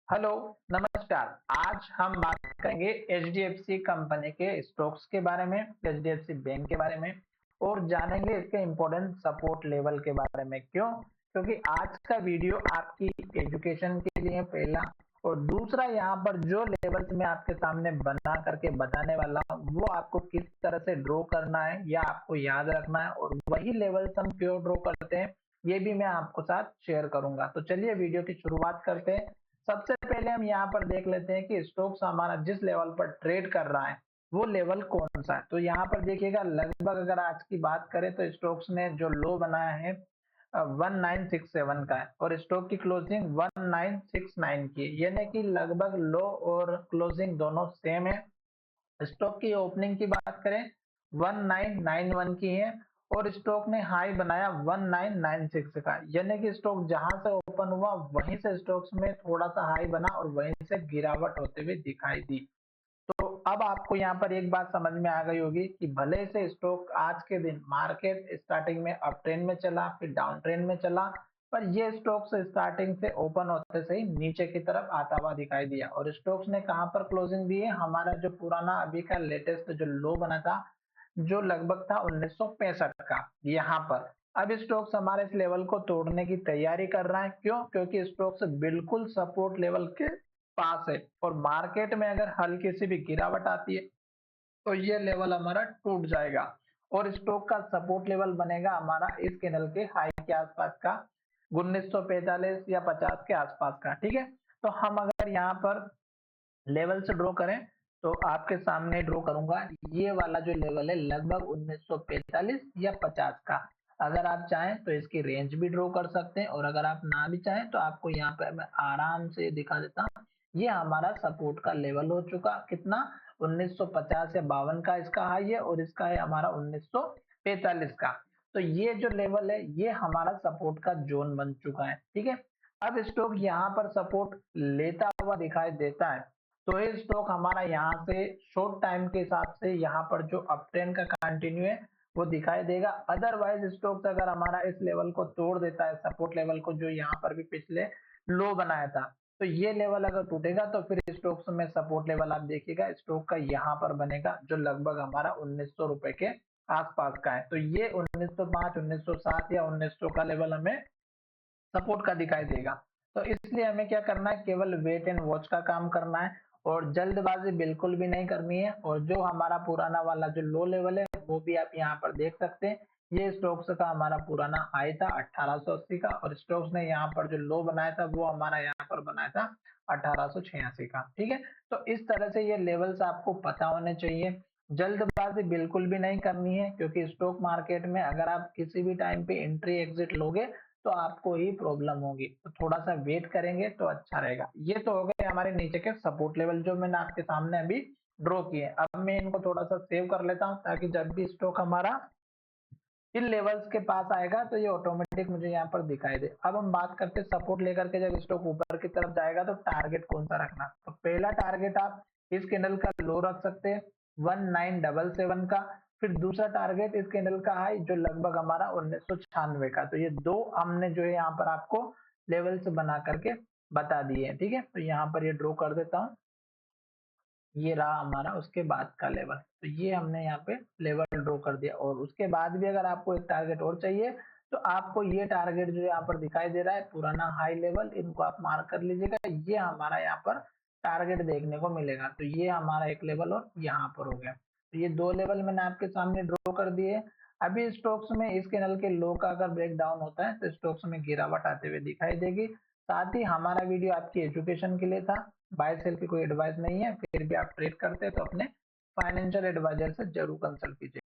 Hello, नमस्कार। आज हम बात करेंगे एचडीएफसी कंपनी के स्टॉक्स के बारे में, एचडीएफसी बैंक के बारे में और जानेंगे इसके इम्पोर्टेंट सपोर्ट लेवल के बारे में। क्यों? क्योंकि आज का वीडियो आपकी एजुकेशन के लिए पहला और दूसरा यहाँ पर जो लेवल्स मैं आपके सामने बना करके बताने वाला हूँ वो आपको किस तरह से ड्रॉ करना है या आपको याद रखना है और वही लेवल्स हम क्यों ड्रॉ करते हैं ये भी मैं आपको साथ शेयर करूंगा। तो चलिए वीडियो की शुरुआत करते हैं। सबसे पहले हम यहाँ पर देख लेते हैं कि स्टॉक्स हमारा जिस लेवल पर ट्रेड कर रहा है वो लेवल कौन सा है। तो यहाँ पर देखिएगा, लगभग अगर आज की बात करें तो स्टॉक्स ने जो लो बनाया है 1967 का है और स्टॉक की क्लोजिंग 1969 की है, यानी कि लगभग लो और क्लोजिंग दोनों सेम है। स्टॉक की ओपनिंग की बात करें 1991 की है और स्टॉक ने हाई बनाया 1996 का, यानी कि स्टॉक जहां से ओपन हुआ वहीं से स्टॉक्स में थोड़ा सा हाई बना और वहीं से गिरावट होते हुए दिखाई दी। तो अब आपको यहाँ पर एक बात समझ में आ गई होगी कि भले से स्टॉक आज के दिन मार्केट स्टार्टिंग में अप ट्रेंड में चला फिर डाउन ट्रेंड में चला, पर ये स्टॉक्स स्टार्टिंग से ओपन होते से ही नीचे की तरफ आता हुआ दिखाई दिया और स्टॉक्स ने कहां पर क्लोजिंग दी है, हमारा जो पुराना अभी का लेटेस्ट जो लो बना था जो लगभग था 1965 का, यहाँ पर अब स्टॉक्स हमारे इस लेवल को तोड़ने की तैयारी कर रहा है। क्यों? क्योंकि स्टॉक्स बिल्कुल सपोर्ट लेवल के पास है और मार्केट में अगर हल्की सी भी गिरावट आती है तो ये लेवल हमारा टूट जाएगा और स्टॉक का सपोर्ट लेवल बनेगा हमारा इस कैंडल के हाई के आसपास का 1945 या 50 के आसपास का। ठीक है, तो हम अगर यहाँ पर लेवल से ड्रॉ करें तो आपके सामने ड्रॉ करूंगा ये वाला जो लेवल है लगभग 1945 या 50 का। अगर आप चाहें तो इसकी रेंज भी ड्रॉ कर सकते हैं और अगर आप ना भी चाहें तो आपको यहाँ पे मैं आराम से दिखा देता हूँ। ये हमारा सपोर्ट का लेवल हो चुका कितना, 1950 या 52 का इसका हाई है और इसका है हमारा 1945 का। तो ये जो लेवल है ये हमारा सपोर्ट का जोन बन चुका है। ठीक है, अब स्टॉक यहाँ पर सपोर्ट लेता हुआ दिखाई देता है तो ये स्टॉक हमारा यहाँ से शॉर्ट टाइम के हिसाब से यहाँ पर जो अप ट्रेंड का कंटिन्यू है वो दिखाई देगा। अदरवाइज स्टॉक अगर हमारा इस लेवल को तोड़ देता है, सपोर्ट लेवल को जो यहाँ पर भी पिछले लो बनाया था, तो ये लेवल अगर टूटेगा तो फिर स्टॉक्स में सपोर्ट लेवल आप देखिएगा स्टॉक का यहाँ पर बनेगा जो लगभग हमारा 1900 रुपए के आसपास का है। तो ये 1905 1907 या 1900 का लेवल हमें सपोर्ट का दिखाई देगा। तो इसलिए हमें क्या करना है, केवल वेट एंड वॉच का काम करना है और जल्दबाजी बिल्कुल भी नहीं करनी है। और जो हमारा पुराना वाला जो लो लेवल है वो भी आप यहाँ पर देख सकते हैं। ये स्टॉक्स का हमारा पुराना हाई था 1880 का और स्टॉक्स ने यहाँ पर जो लो बनाया था वो हमारा यहाँ पर बनाया था 1886 का। ठीक है, तो इस तरह से ये लेवल्स आपको पता होने चाहिए। जल्दबाजी बिल्कुल भी नहीं करनी है क्योंकि स्टॉक मार्केट में अगर आप किसी भी टाइम पे एंट्री एग्जिट लोगे तो आपको ही प्रॉब्लम होगी। तो थोड़ा सा वेट करेंगे तो अच्छा रहेगा। ये तो हो गए हमारे नीचे के सपोर्ट लेवल जो मैंने आपके सामने अभी ड्रॉ किए। अब मैं इनको थोड़ा सा सेव कर लेता हूँ ताकि जब भी स्टॉक हमारा इन लेवल्स के पास आएगा तो ये ऑटोमेटिक मुझे यहाँ पर दिखाई दे। अब हम बात करते हैं सपोर्ट लेकर के जब स्टॉक ऊपर की तरफ जाएगा तो टारगेट कौन सा रखना। तो पहला टारगेट आप इस कैंडल का लो रख सकते हैं 1977 का। फिर दूसरा टारगेट इस कैंडल का हाई जो लगभग हमारा 1996 का। तो ये दो हमने जो है यहाँ पर आपको लेवल्स बना करके बता दिए हैं। ठीक है, तो यहाँ पर ये ड्रॉ कर देता हूँ। ये रहा हमारा उसके बाद का लेवल। तो ये हमने यहाँ पे लेवल ड्रॉ कर दिया और उसके बाद भी अगर आपको एक टारगेट और चाहिए तो आपको ये टारगेट जो यहाँ पर दिखाई दे रहा है पुराना हाई लेवल, इनको आप मार्क कर लीजिएगा। ये हमारा यहाँ पर टारगेट देखने को मिलेगा। तो ये हमारा एक लेवल और यहाँ पर हो गया। तो ये दो लेवल मैंने आपके सामने ड्रॉ कर दिए। अभी स्टॉक्स में इस कैंडल के लो का अगर ब्रेक डाउन होता है तो स्टॉक्स में गिरावट आते हुए दिखाई देगी। साथ ही हमारा वीडियो आपकी एजुकेशन के लिए था, बाय सेल की कोई एडवाइस नहीं है। फिर भी आप ट्रेड करते हैं तो अपने फाइनेंशियल एडवाइजर से जरूर कंसल्ट कीजिए।